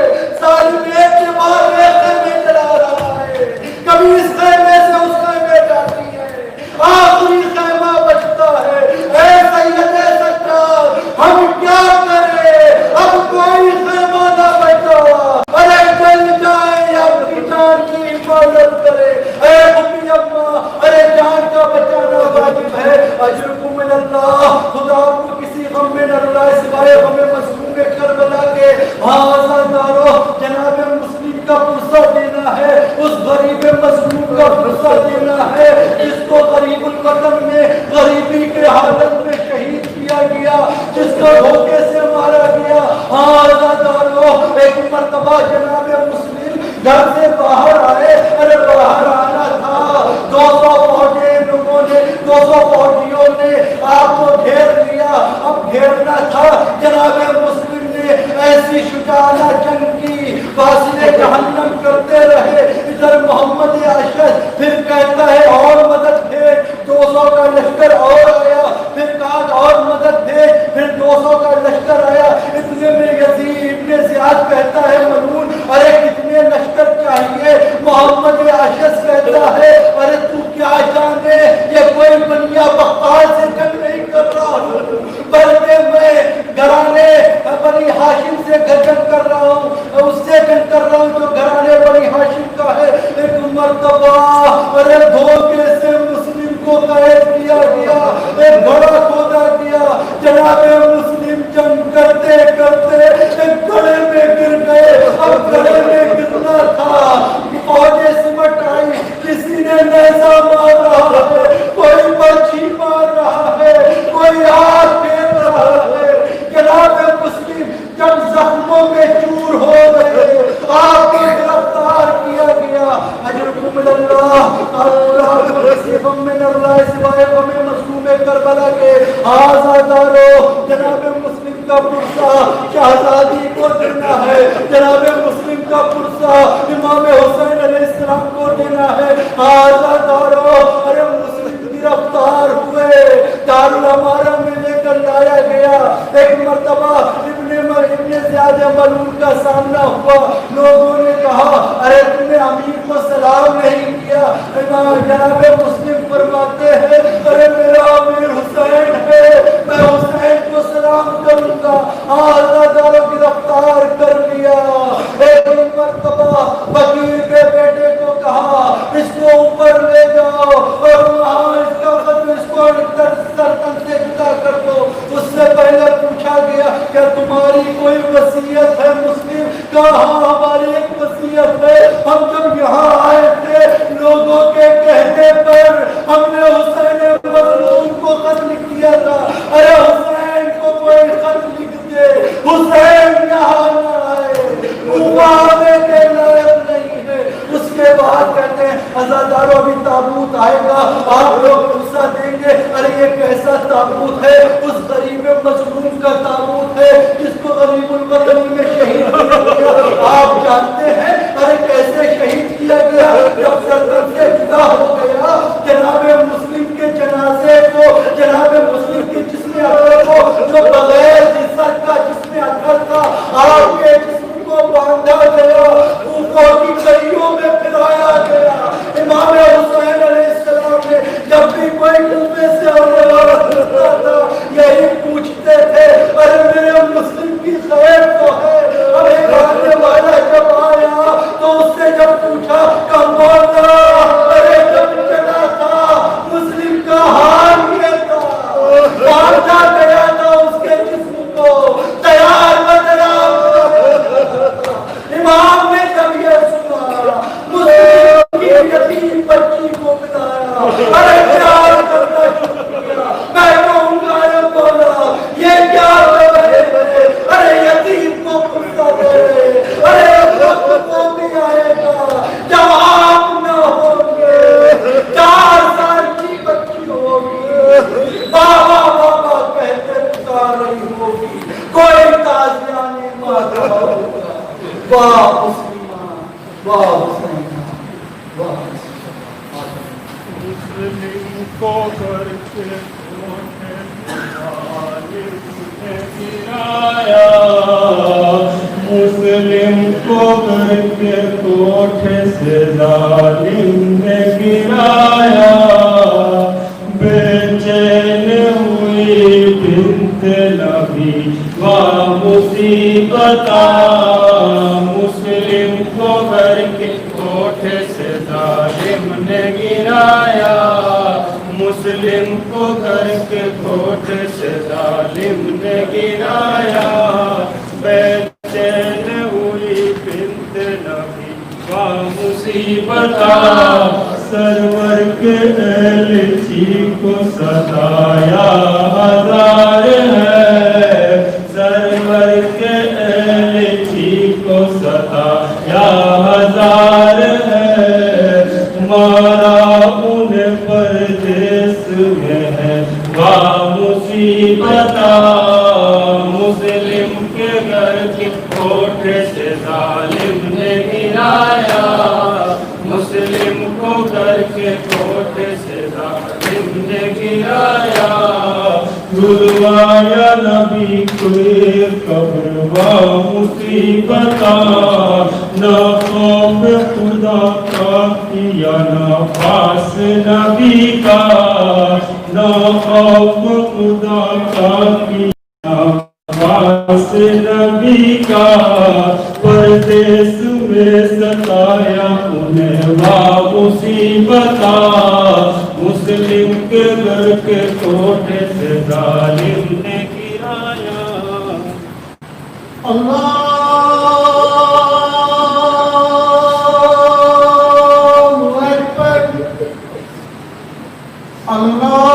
سال میں کے بعد خیمے چلا رہا ہے، کبھی اس خیمے سے اس خیمے جاتی ہے، آخری خیمہ بچتا ہے۔ اے سید سجاد ہم کیا کریں، اب کوئی خیمہ نہ بچا، ارے چل جا ہے اجرکم من اللہ، خدا آپ کو کسی غم میں نہ رلائے سوائے غم مظلوم کربلا کے۔ آزادارو جناب مسلم کا پرسہ دینا ہے، اس غریب مظلوم کا پرسہ دینا ہے جس کو غریب الوطن میں غریبی کے حالت میں شہید کیا گیا، جس کو دھوکے سے مارا گیا۔ آزادارو ایک مرتبہ جناب مسلم گھر سے باہر آئے، ارے باہر آنا تھا، 200 فوجی لوگوں نے، 200 فوجیوں نے آپ کو گھیر لیا، اب گھیرنا تھا۔ جناب مسلم نے ایسی شجاعانہ جنگ کی، فاصلے جہنم کرتے رہے۔ ادھر محمد اشد پھر کہتا ہے اور مدد دے، 200 کا لشکر اور آیا، پھر کہا اور مدد دے، پھر 200 کا لشکر آیا۔ اتنے میں یزید ابن زیاد کہتا ہے ملعون، ارے کتنے لشکر چاہیے؟ محمد اشد کہتا ہے ارے تو کیا جانے، یہ کوئی بنیا بقال سے جنگ نہیں کر رہا ہوں، بلکہ میں گھرانے بنی ہاشم سے جنگ کر رہا ہوں، اس سے جنگ کر رہا ہوں جو گھرانے بنی ہاشم کا ہے۔ ایک مرتبہ ارے دھوکے سے مسلم کو قید کیا گیا، ایک گھڑا کھودا گیا۔ جناب مسلم جنگ کرتے کرتے ایک گڑھے میں گر گئے، اب گڑھے میں گرنا تھا، فوجیں سمٹ آئی، کسی نے نیزہ مار رہا ہے، کوئی برچھی مار رہا ہے، کوئی آگ پھیر رہا ہے۔ جناب مسلم جب زخموں میں چور ہو گئے، آپ کو گرفتار کیا گیا۔ اجرکم من اللہ، اللہ غم میں نہ رلائے سوائے غم مظلوم کربلا کے۔ آزادارو جناب مسلم کا پرسہ شہزادی کو دینا ہے، جناب مسلم کا پرسہ امام حسین علیہ السلام کو دینا ہے۔ آزادارو ارے مسلم گرفتار ہوئے، دارالامارہ میں لے کر لایا گیا۔ ایک مرتبہ ابن زیاد ملعون کا سامنا ہوا، لوگوں نے کہا ارے تم نے امیر کو سلام نہیں کیا۔ جناب مسلم فرماتے ہیں ارے میرا امیر حسین ہے، میں حسین کو سلام کروں گا۔ آزادارو گرفتار کر لیا۔ ایک مرتبہ فقیر کے بیٹے کو کہا اس کو اوپر لے جاؤ اور وہاں اس کا قتل، اس کو سرطن سے جدا کر دو۔ اس سے پہلے پوچھا گیا کہ تمہاری کوئی وصیت ہے مسلم؟ کہا ہماری ایک وصیت ہے، ہم جب یہاں آئے تھے لوگوں کے کہنے پر ہم نے حسین مظلوم کو قتل کیا تھا، ارے حسین کو کوئی خط لکھ دے، حسین یہاں نہ آئے، آنے کے لائق نہیں ہے۔ اس کے بعد کہتے ہیں عزادارو ابھی تابوت آئے گا، آپ لوگ پرسہ دیں گے، ارے یہ کیسا تابوت ہے؟ اس غریب مظلوم کا تابوت ہے جس کو غریب الوطنی میں شہید کیا گیا۔ آپ جانتے ہیں ارے کیسے شہید کیا گیا؟ جب سرطن سے جدا ہو گیا، جناب مسلم کے جنازے کو، جناب مسلم کے جسم اطہر کو، جو بغیر جسد کا جسم اطہر تھا، آپ کے جسم کو باندھا گیا، اوپر کی کڑیوں میں پھرایا گیا۔ امام حسین علیہ السلام نے جب بھی کوئی کوفے سے آنے والا ہوتا تھا یہی پوچھتے تھے ارے میرے مسلم کی خیر تو ہے؟ اب ایک آنے والا جب آیا تو اس سے جب پوچھا کہ مولا ارے جب چلا تھا مسلم کا حال یہ تھا، باندھا گیا تھا اس کے جسم کو، تیار بدرام امام نے جب یہ سنا مسلم کی یتیم بچی کو بتایا، ارے پیار کرنا شروع کیا۔ میں کہوں گا اے مولا یہ کیا کر رہے ہیں؟ ارے یتیم کو پرسہ دے، ارے وقت کو بھی آئے گا جب آپ نہ ہوں گے، 4 سال کی بچی ہوگی، بابا بابا کہتے پکار رہی ہوگی، کوئی تازیانے ماتا ہوگا۔ واہ مسلمان، واہ حسین، واہ مسلم کو کر کے گرایا، مسلم کو کر کے کوٹھے سے ظالم نے گرایا، بے چین ہوئی بنت نبی و مصیبت، مسلم کو کر کے کوٹھے سے ظالم نے گرایا، مسلم مسلم کو گھر کے کوٹھے سے ظالم نے گرایا، بے چین ہوئی بنت نبی کا مصیبت، سرور کے اہل چی کو ستایا ہزار ہے، سرور کے اہل چی کو ستایا ہزار ہے، مارا انہیں پردیس میں ہے مصیبت، مسلم کے گھر کے کوٹھے سے ظالم نے گرایا، مسلم کو گھر کے کوٹھے سے ظالم نے گرایا، گروایا نبی کو قبر و مصیبت، نہ خوف خدا کا کیا نہ پاس نبی کا، نہ خوف خدا کا کیا پاس نبی کا، پردیس میں ستایا انہیں مصیبت، مسلم کے گھر کے کوٹھے سے ظالم نے گرایا۔ اللہ اکبر، اللہ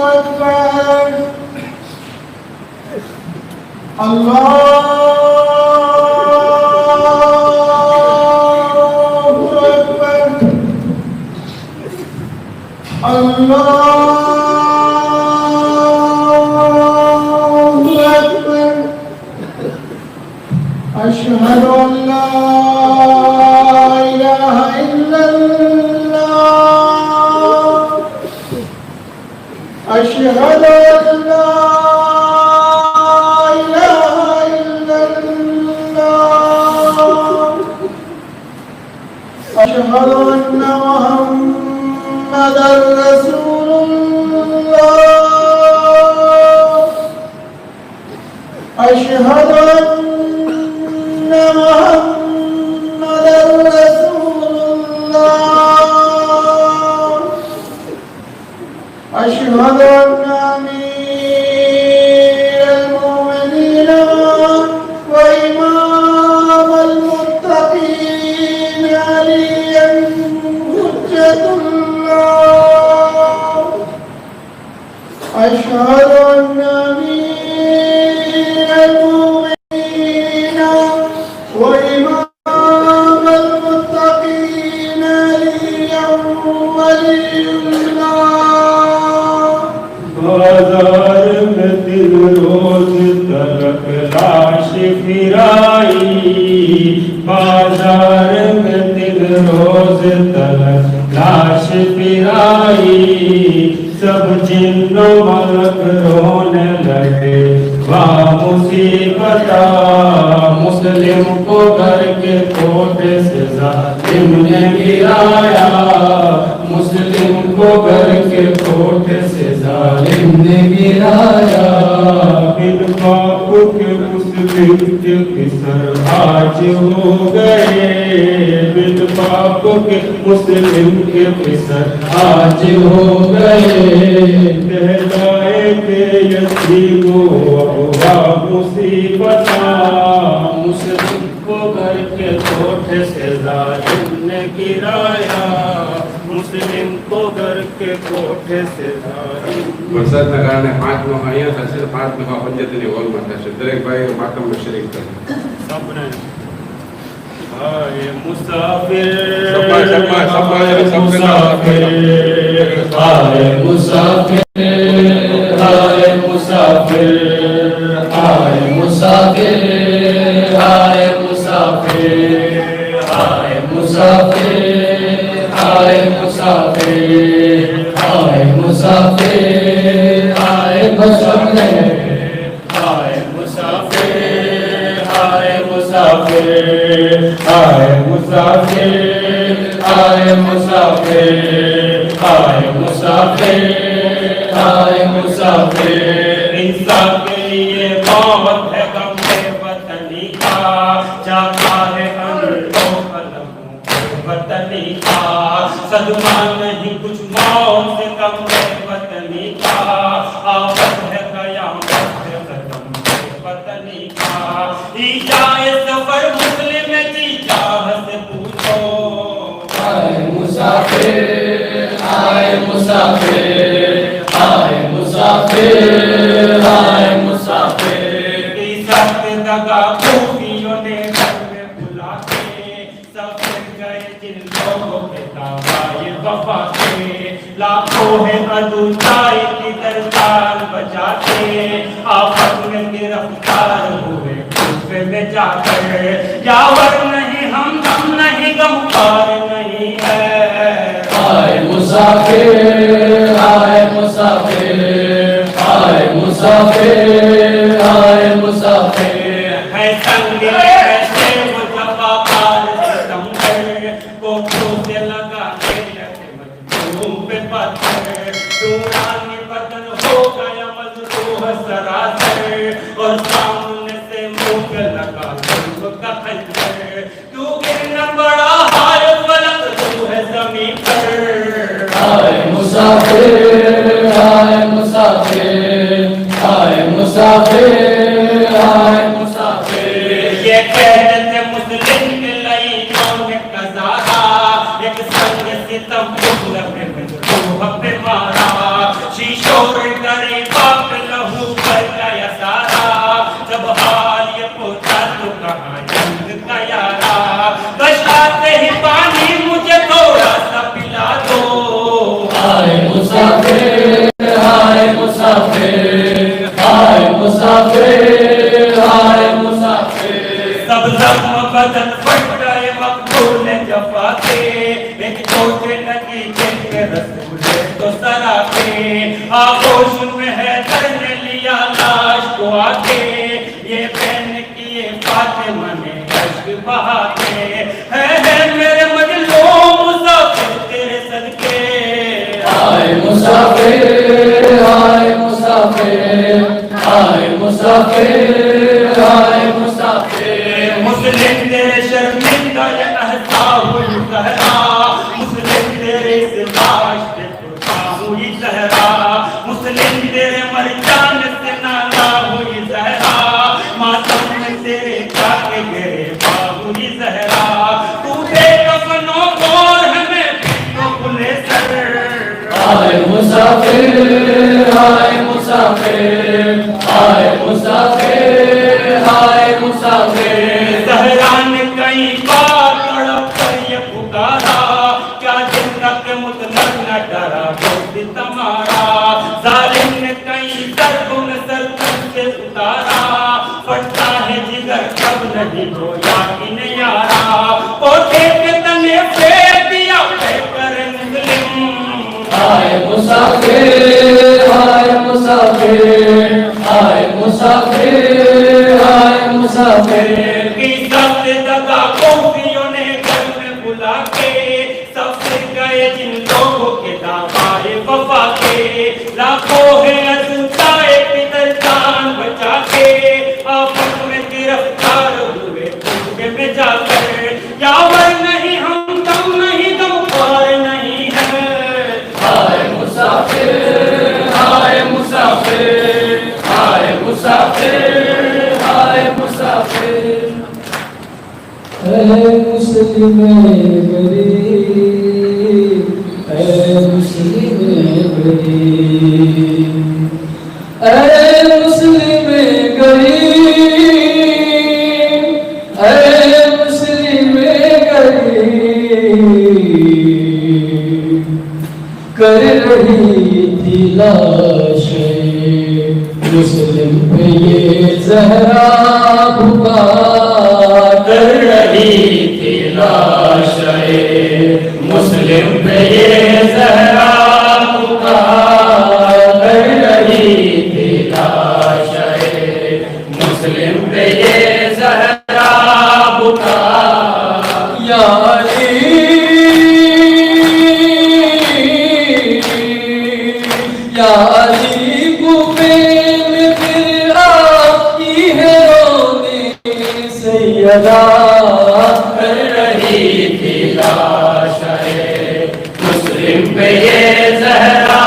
اکبر، اللہ اکبر، اللہ أشهد أن لا إله إلا الله، أشهد أن لا إله إلا الله، أشهد أن محمدا رسول الله، أشهد أن محمد رسول الله، أشهد أن أمير المؤمنين وإمام المتقين عليا حجة الله، أشهد أن أمير المؤمنين وإمام المتقين عليا ولي الله۔ بازار میں دل روز تلک لاش پھرائی، بازار میں دل روز تلک لاش پھرائی، سب جن و ملک رونے لگے مصیبت، مسلم کو گھر کے کوٹھے سے ظالم نے گرایا، مسلم کو گھر کے کوٹھے سے ظالم نے گرایا، بن پاک کے مسلم کے قصر آج ہو گئے، بن پاک کے مسلم کے قصر آج ہو گئے، کہلائے کہ یتیم و مصیبت، مسلم کو گھر کے کوٹھے سے ظالم نے گرایا، مسلم کو گھر کے کوٹھے سے ظالم۔ مرسد نگار نے 5 مہینے تحصیل 5 دفعہ پنجتنی غول متشد درک بھائی ماتم میں شریک تھا سب نے آئے مسافر مسافر آئے مسافر آئے مسافر آئے مسافر آئے مسافر آئے مسافر آئے مسافر آئے مسافر آئے مسافر آئے مسافر آئے مسافر آئے مسافر آئے مسافر آئے مسافر آئے مسافر، انسان کے لیے موت ہے غم وطنی کا، چاہتا ہے ہم کو قلم وطنی کا، صدمہ مسافر آئے مسافر آئے مسافر کی سخت دگا خوفیوں نے گھر میں بلا کے سفر گئے جن لوگوں کے دعوائے وفا کے لاکھوں ہے عدو جائے کی دربار بجاتے آفت میں گرفتار ہوئے کوفے میں جا کر یاور نہیں ہم غم نہیں غمخوار نہیں ہے آئے مسافر آئے مسافر آئے مسافر آئے مسافر ہے سنگ ایسے وہ جفاکار ستم کر کوکھوں سے لگا کے لگے مجبوروں پہ پتھر دورانی بدن ہو گیا مجروح سراسر اور سامنے سے منہ لگا ظلم کا خنجر تو گرنا بڑا ہائے فلک تو ہے زمین پر آئے مسافر آئے مسافر آئے مسافر آئے مسافر یہ کہتے تھے مسلم کے لئیوں نے قضاہا ایک سنگ ستم بغل میں مجروح پہ مارا شیشور گریبا پہ لہو پر گیا سارا جب حال یہ پوچھا تو کہاں جنگ کا یارا بشاتے ہی پانی مجھے تھوڑا سا پلا دو آئے مسافر آئے مسافر آئے مسافر آئے مسافر سب زخم بدن پھٹ گئے مقبول جفا کے ایک چھوٹے نتیجے کے رسول تو سراپے آغوش میں ہے در نے لیا لاش کو آکے یہ بہن کیے فاطمہ نے عشق بہا کے ہے میرے مجلوم مسافر تیرے صدقے آئے مسافر آئے مسافر آئے مسافر آئے مسافر مسلم تیرے شرمندہ یہ احسا ہوئی زہرا مسلم تیرے سے لاش پہ ٹوٹا ہوئی زہرا مسلم تیرے مر جانے سے نالا ہوئی زہرا ماتم میں تیرے جاکے گرے با ہوئی زہرا تو بے کفنوں اور ہمیں پیٹوں کھلے سر آئے مسافر آئے مسافر آئے مسافر آئے مسافر زہرا نے کئی بار تڑپ کر یہ پکارا کیا جن تک مطلق نہ ڈرا بہت تمہارا ظالم نے کئی ضربوں میں سر سے اتارا پھٹتا ہے جگر کب نہیں رویا کہ نہیں یارا پوٹے کے تنے پھیر دیا پہ کر مسلم آئے مسافر آئے مسافر آئے مسافر آئے مسافر کی سخت دگا خوفیوں نے گھر میں بلا کے سفر گئے جن لوگوں کے دعوائے وفا کے لاکھوں ہے عزوزائے پدر جان بچا کے آفت میں گرفتار ہوئے کوفے میں جا کر یاور نہیں ہم غم نہیں غمخوار نہیں ہے آئے مسافر آئے مسافر آئے مسافر آئے مسافر اے مسلم غریب اے مسلم غریب اے مسلم غریب اے مسلم غریب کر رہی تھی لاشیں مسلم پہ یہ زہرا پکار کر رہی تھی لاشیں مسلم پہ یہ زہرا پکار کر رہی تھی لاشیں مسلم پہ یہ زہرا پکار یا علی یا علی کوفے میں پھر آئی ہے رونے سیدہ کر رہی تھی لاشیں مسلم پہ یہ زہرا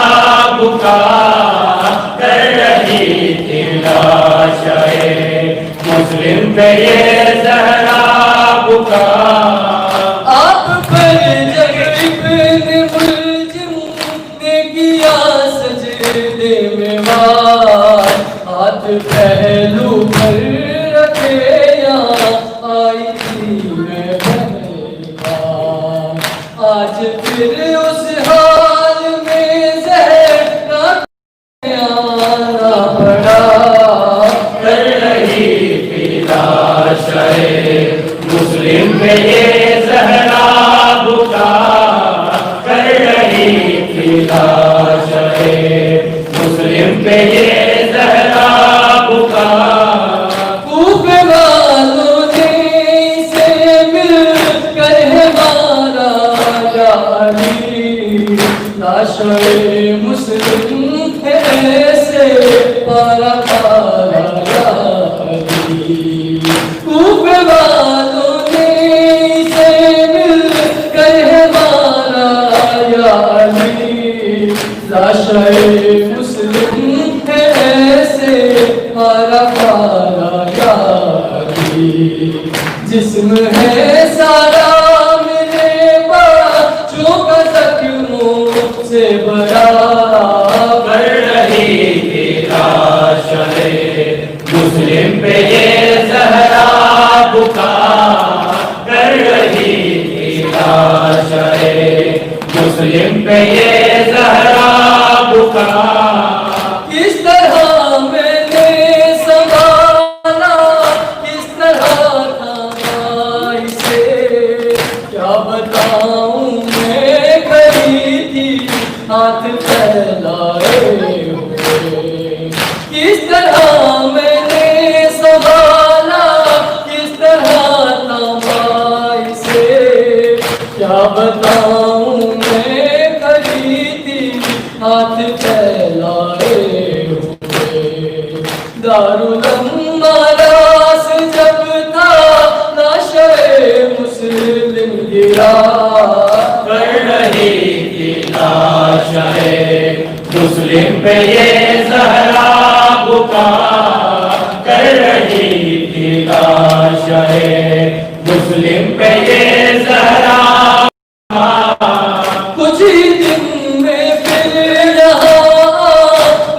پکار کر رہی تھی لاشیں مسلم پہ یہ زہرا پکار آپ پر جب ابن ملجم نے کی لاشے مسلم ہے ایسے پارا پارا یاری کوفے والوں نے اسے مل کر ہے مارا یا علی لاشے مسلم ہے ایسے پارا پارا یاری جسم ہے سارا میرے بچوں کا زخموں سے بڑا کر رہی تھی لاشیں مسلم پہ یہ زہرا بکا کر رہی تھی لاشیں مسلم پہ یہ زہرا بکا کس طرح میں نے سنبھالا کس طرح تھاما اسے کیا بتاؤں میں کھڑی تھی ہاتھ پھیلائے ہوئے کس طرح میں نے سنبھالا کس طرح تھاما اسے کیا بتاؤں میں کھڑی تھی ہاتھ پھیلائے ہوئے دارالمعراس جب تھا لاشے مسلم گرا کر رہی تھی لاشیں مسلم پہ یہ زہرا بکا کر رہی تھی لاشیں مسلم پہ یہ زہرا کچھ ہی دن میں پھر یہاں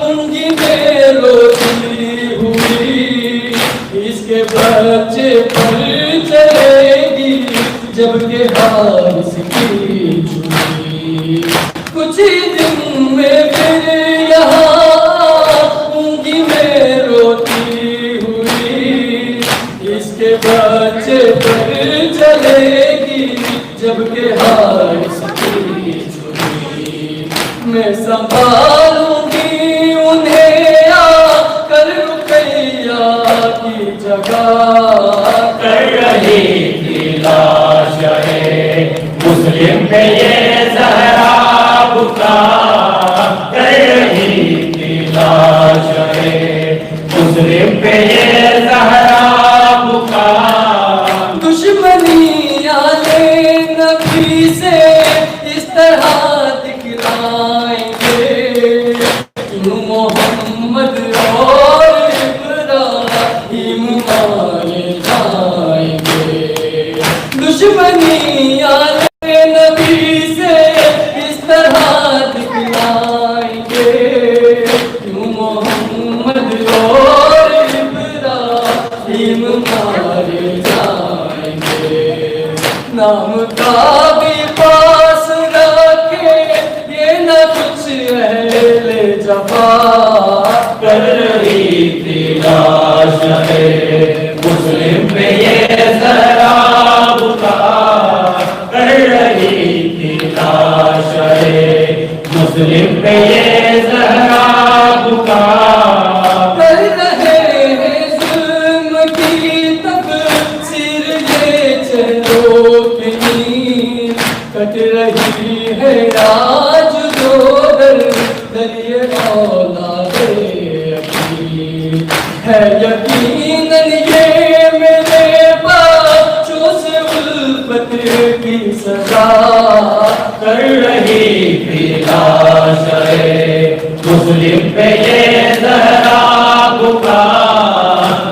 انگی میں روتی ہوئی اس کے بچے پر چلے گی جب کہ حارث کی چھوئی کچھ ہی دن میں پھر یہاں انگی میں روتی ہوئی اس کے بچے پر چلے گی جب کہ حارث کی چھوئی میں سنبھالوں گی انہیں آ کر رقیہ کی جگہ کر رہی تھی لاشیں مسلم پہ یہ زہرا بکا کر رہی تھی لاشیں مسلم پہ یہ زہرا بکا دشمنی آلے نبی سے اس طرح دکھلائیں گے کیوں محمد اور ابراہیم مانے جائیں گے دشمنی آلے نبی سے اس طرح دکھلائیں گے کیوں محمد اور ابراہیم مارے جائیں گے نام کا بھی پاس رکھے یہ نہ کچھ اہل جفا کر رہی تھی لاشیں مسلم پہ یہ زہرا بکا کر رہی تھی لاشیں مسلم پہ یہ زہرا بکا کر رہے ہیں ظلم کی تفسیر یہ چہروں کی نیند کٹ رہی ہے آج جو دریا اولاد ابھی ہے یقیناً یہ میرے بچوں سے الفت کی سزا کر رہی تھی لاشیں مسلم پہ یہ زہرا بکا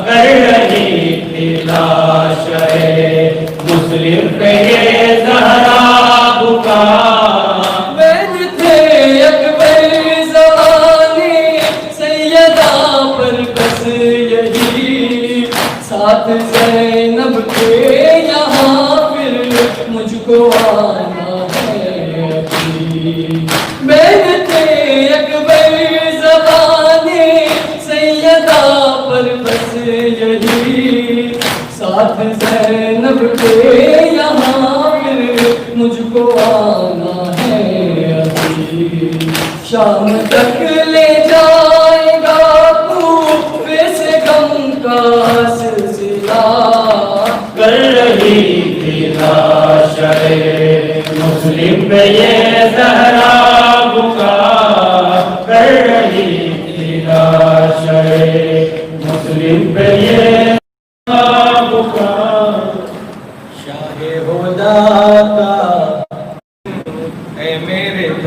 کر رہی تھی لاشیں مسلم پہ یہ زہرا بکا وید تھے اکبر زمانے سیدہ پر بس یہی ساتھ زینب کے یہاں پھر مجھ کو آنا ہے ابھی وید تھے اکبر زمانے سیدہ پر بس یہی ساتھ زینب کے یہاں پھر مجھ کو آنا ہے ابھی شام تک لے جائے گا کوفے سے غم کا سلسلہ کر رہی تھی لاشیں مسلم پہ یہ زہرا بکا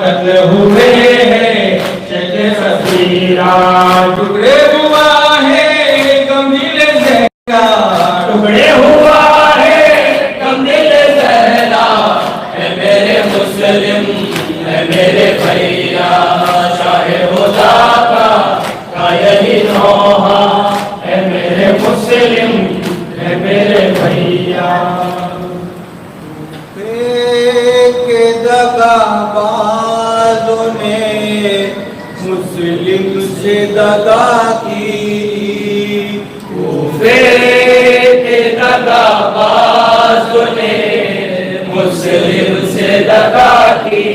قتل ہوئے ہیں شیخ صغیرہ ٹکڑے ہوا ہے کمبل زہرا ٹکڑے ہوا ہے کمبل زہرا اے میرے مسلم اے میرے بھیا شاہ خدا کا یہی نوحہ اے میرے مسلم اے میرے بھیا کہ دغا بازوں نے مسلم سے دغا کی کوفے کے دغا بازوں نے مسلم سے دغا کی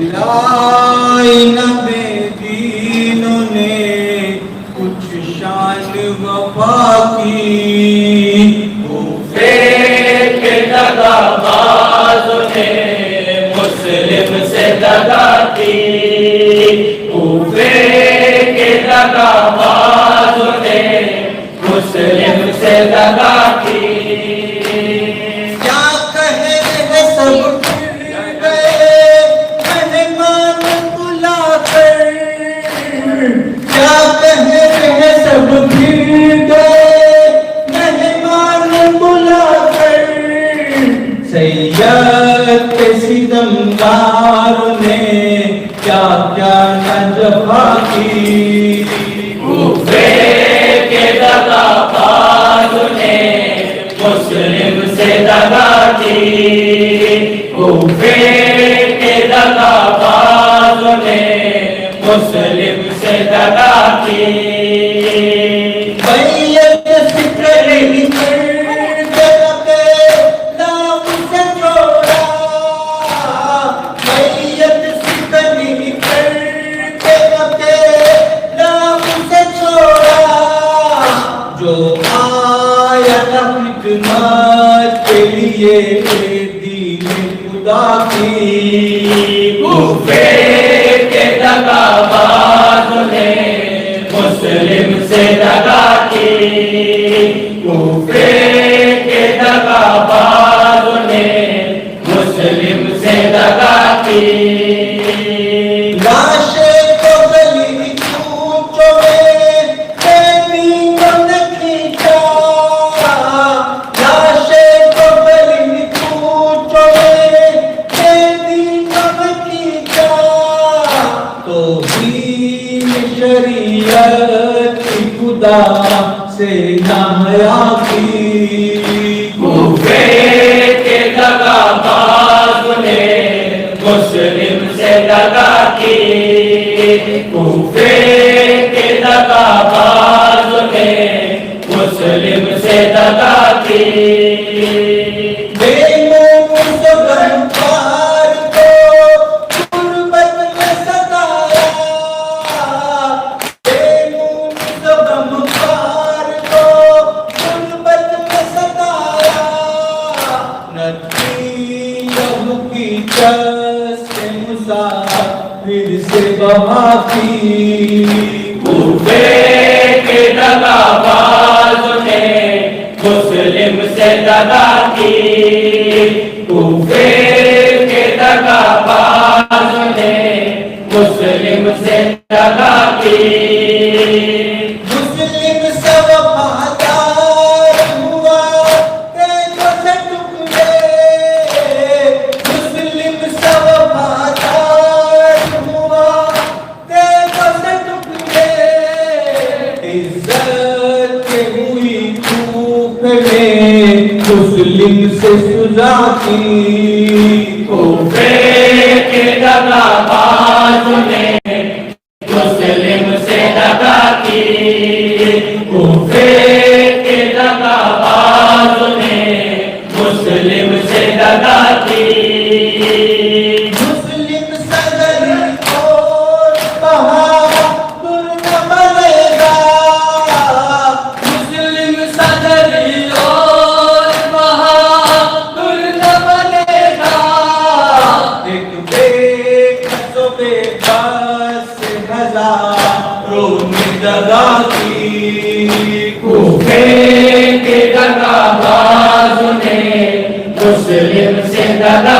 لائن میں دینوں نے کچھ شان وفا کی کوفے کے دغا بازوں نے مسلم سے دغا کی کوفے کے دغا بازوں نے مسلم سے دغا کی کیا کہے ہیں سب پھر گئے مہمان بلا کر کیا کہے ہیں سب پھر گئے مہمان بلا کر سید کے ستمگاروں نے کیا کیا نجفا کی کوفے کے دغا بازوں نے مسلم سے دغا کی کوفے کے دغا بازوں نے مسلم سے دغا کی بیعت فکر ہی کر کے رکھے نام سے چھوڑا بیعت فکر ہی کر کے رکھے نام سے چھوڑا جو آیا خدمت کے لیے دین خدا کی کوفے کے دغا بازوں نے مسلم سے دغا کی کوفے کے دغا بازوں نے مسلم سے دغا کی لاشیں کو گلی کوچوں میں دینوں نے کھینچا لاشیں کو گلی کوچوں میں دینوں نے کھینچا توہین شریعت کی خدا سے ناحیا کی کوفے کے دغا بازوں نے مسلم سے دغا کی کوفے کے دغا بازوں نے مسلم سے دغا کی مسافر سے بہاتی کوفے کے دغا بازوں نے مسلم سے دغا کی کوفے کے دغا بازوں نے مسلم سے دغا کی مسلم سے وفادار ہوا دیکھو سے ٹکڑے مسلم سے وفادار ہوا دیکھو سے ٹکڑے عزت کے ہوئی چوک میں مسلم سے سزا کی کوفے کے دغا بازوں نے مسلم سے دغا کی کوفے کے دغا بازوں نے مسلم سے دغا کی مسلم صدر اور بہادر نہ بنے گا مسلم صدر اور بہادر نہ بنے گا ایک بے کس و بے بس ہزاروں نے دغا کی کوفے کے دغا بازوں نے مسلم سے دغا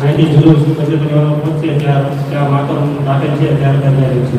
અહીંથી જુલુસ પછી પહોંચીએ ત્યાં માતમ દાખલ છે ત્યારે કરી છે.